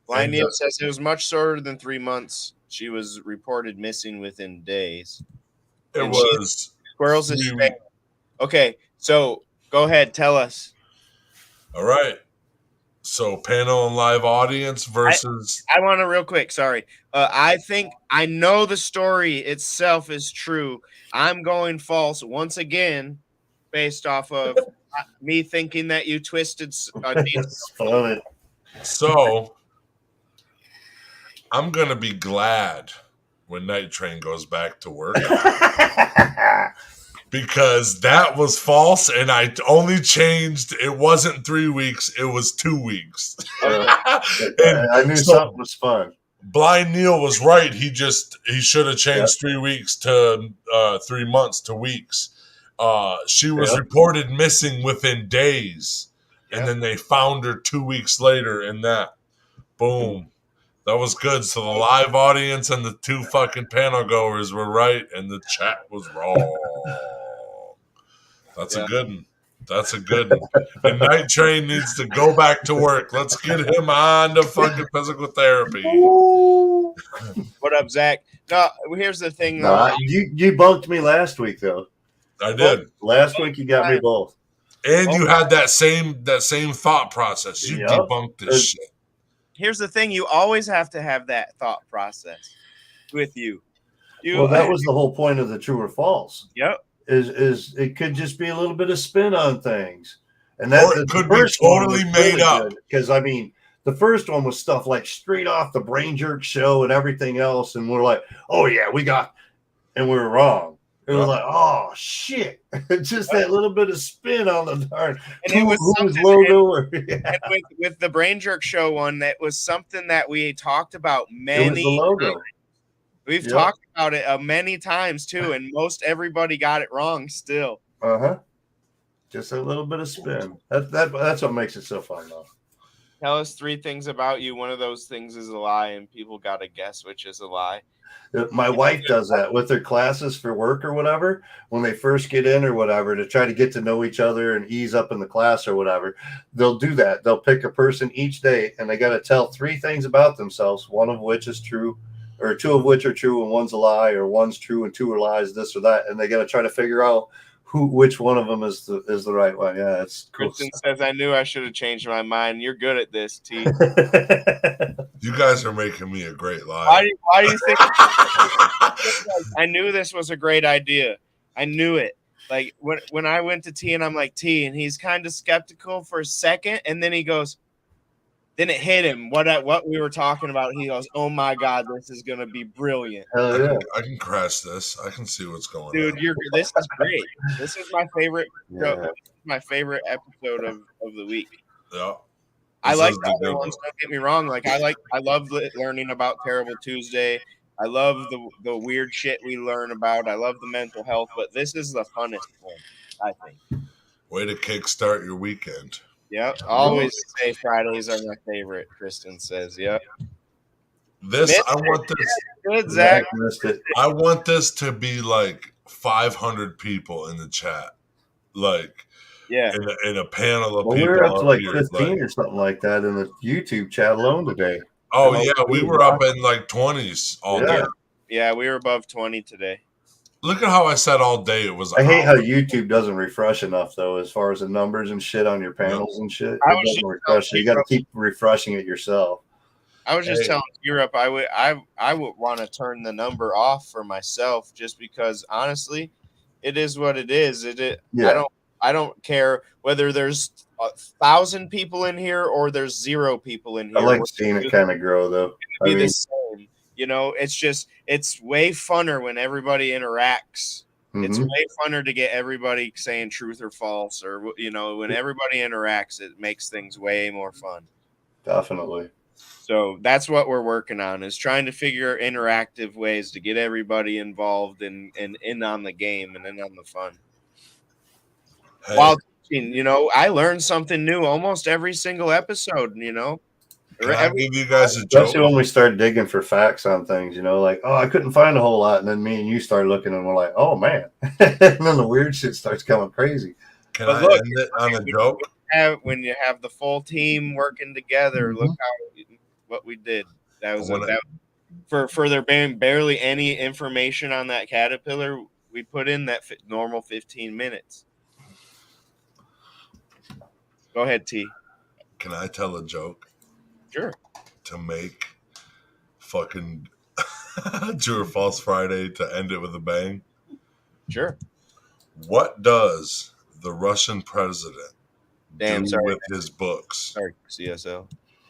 Blind Neil says it was much shorter than 3 months. She was reported missing within days. It was Squirrels is fake. Okay, so go ahead, tell us. All right. So panel and live audience versus. I want to real quick. Sorry. I think I know the story itself is true. I'm going false once again, based off of me thinking that you twisted. So I'm gonna be glad when Night Train goes back to work. Because that was false, and I only changed. It wasn't 3 weeks; it was 2 weeks. I knew something was fun. Blind Neil was right. He should have changed 3 weeks to 3 months to weeks, She was reported missing within days, and then they found her 2 weeks later. And that, boom, that was good. So the live audience and the two fucking panel goers were right, and the chat was wrong. That's a good one. That's a good one. And Night Train needs to go back to work. Let's get him on to fucking physical therapy. What up, Zach? No, here's the thing, though. Nah, you bunked me last week, though. I did. Last week you got me both. And you had that same thought process. You debunked this shit. Here's the thing: you always have to have that thought process with you. Well, that was the whole point of the true or false. Yep. Is it could just be a little bit of spin on things, and Or it could be totally made up. Because I mean, the first one was stuff like straight off the Brain Jerk show and everything else, and we're like, oh yeah, and we were wrong. It was like, oh shit, just that little bit of spin on the darn. And it was whose logo. And with the Brain Jerk show one, that was something that we talked about many. It was the logo. Times. We've talked about it many times too, and most everybody got it wrong still. Just a little bit of spin. That's what makes it so fun, though. Tell us 3 things about you. One of those things is a lie, and people got to guess which is a lie. My wife does that with their classes for work or whatever. When they first get in or whatever, to try to get to know each other and ease up in the class or whatever, they'll do that. They'll pick a person each day, and they got to tell 3 things about themselves, one of which is true, or 2 of which are true and one's a lie, or one's true and 2 are lies, this or that, and they got to try to figure out which one of them is the right one. Yeah, it's cool. Kristen says, "I knew I should have changed my mind." You're good at this, T. You guys are making me a great liar. Why do you think? I knew this was a great idea. I knew it. Like when I went to T and I'm like, T, and he's kind of skeptical for a second, and then he goes, then it hit him what we were talking about. He goes, "Oh my God, this is gonna be brilliant." Hell yeah. I can crash this. I can see what's going Dude, on. This is great. This is my favorite. Yeah. My favorite episode of the week. Yeah. I like the other ones. Don't get me wrong. Like I love learning about Terrible Tuesday. I love the weird shit we learn about. I love the mental health, but this is the funnest one, I think. Way to kickstart your weekend. Yep. Always say Fridays are my favorite. Kristen says, "Yep." I want this. Good, Zach. I want this to be like 500 people in the chat, like in a panel of people. We were up to like here, 15 or something like that in the YouTube chat alone today. Oh yeah, we were up in like 20s all day. Yeah, we were above 20 today. Look at how I said all day it was. I hate how YouTube doesn't refresh enough though, as far as the numbers and shit on your panels and shit. It doesn't refresh. You got to keep refreshing it yourself. I was just telling Europe I would want to turn the number off for myself, just because honestly, it is what it is. I don't care whether there's 1,000 people in here or there's 0 people in here. I like seeing it kind of grow though. The same. You know, it's way funner when everybody interacts. Mm-hmm. It's way funner to get everybody saying truth or false, or when everybody interacts, it makes things way more fun. Definitely. So that's what we're working on, is trying to figure interactive ways to get everybody involved and in on the game and in on the fun. Hey. While teaching, I learn something new almost every single episode, Can I give you guys a joke? Especially when we start digging for facts on things, like, oh, I couldn't find a whole lot. And then me and you start looking and we're like, oh, man. And then the weird shit starts coming crazy. Can I end it on a joke? When you have the full team working together, mm-hmm. Look what we did. That was for there being barely any information on that caterpillar, we put in that normal 15 minutes. Go ahead, T. Can I tell a joke? Sure. To make fucking True or False Friday to end it with a bang? Sure. What does the Russian president do with his books? Sorry, CSL.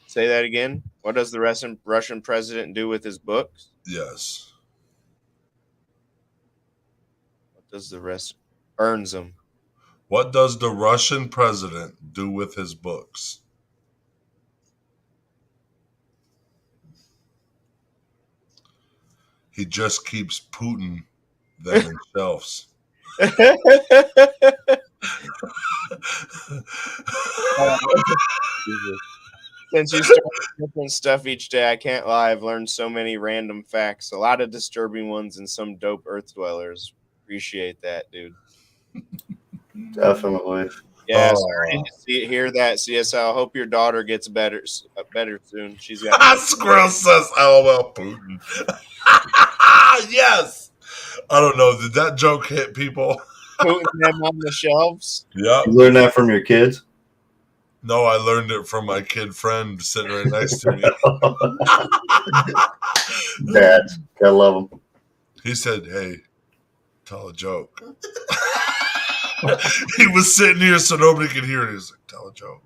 Say that again. What does the Russian president do with his books? Yes. What does the rest earns them? What does the Russian president do with his books? He just keeps Putin them in shelves. Since you start different stuff each day, I can't lie. I've learned so many random facts, a lot of disturbing ones, and some dope Earth dwellers. Appreciate that, dude. Definitely. Yeah, sorry to hear that, CSL. Hope your daughter gets better soon. She's got Squirrel says, "LOL, Putin." Yes. I don't know. Did that joke hit people? Putting them on the shelves. Yeah. You learned that from your kids? No, I learned it from my kid friend sitting right next to me. Dads, I love them. He said, "Hey, tell a joke." He was sitting here so nobody could hear it. He was like, "Tell a joke."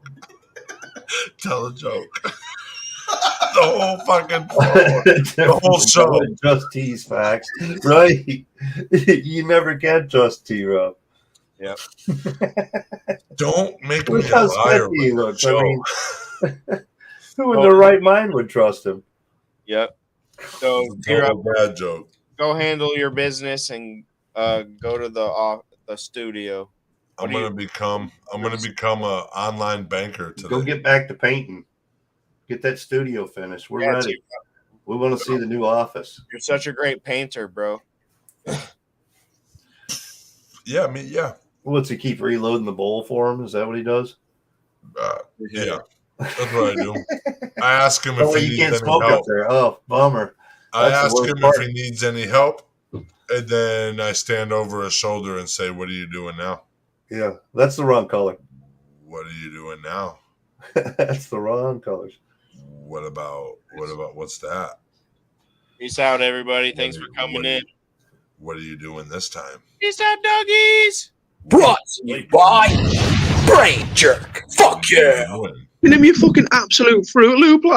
Tell a joke. The whole fucking the whole show. Just T's facts, right? You never can trust T-Rob. Yep. Don't make me Look a how liar sweaty he with the looks. I show. mean, who in their right mind would trust him? Yep. So Tell a bad joke. go handle your business and go to the studio. I'm gonna become an online banker today. Go get back to painting. Get that studio finished. We're ready. We want to see the new office. You're such a great painter, bro. Yeah, I mean, yeah. What's he keep reloading the bowl for him? Is that what he does? Yeah, that's what I do. I ask him if he you needs can't any smoke help. up there. Oh, bummer. I That's ask the worst him part. if he needs any help, and then I stand over his shoulder and say, "What are you doing now?" Yeah, that's the wrong color. What are you doing now? That's the wrong colors. What about what's that? Peace out, everybody. Thanks for coming in. What are you doing this time? Peace out, doggies. Brought to you by Brain Jerk. Fuck yeah. What are you doing? Give me a fucking absolute Fruit Loop, like.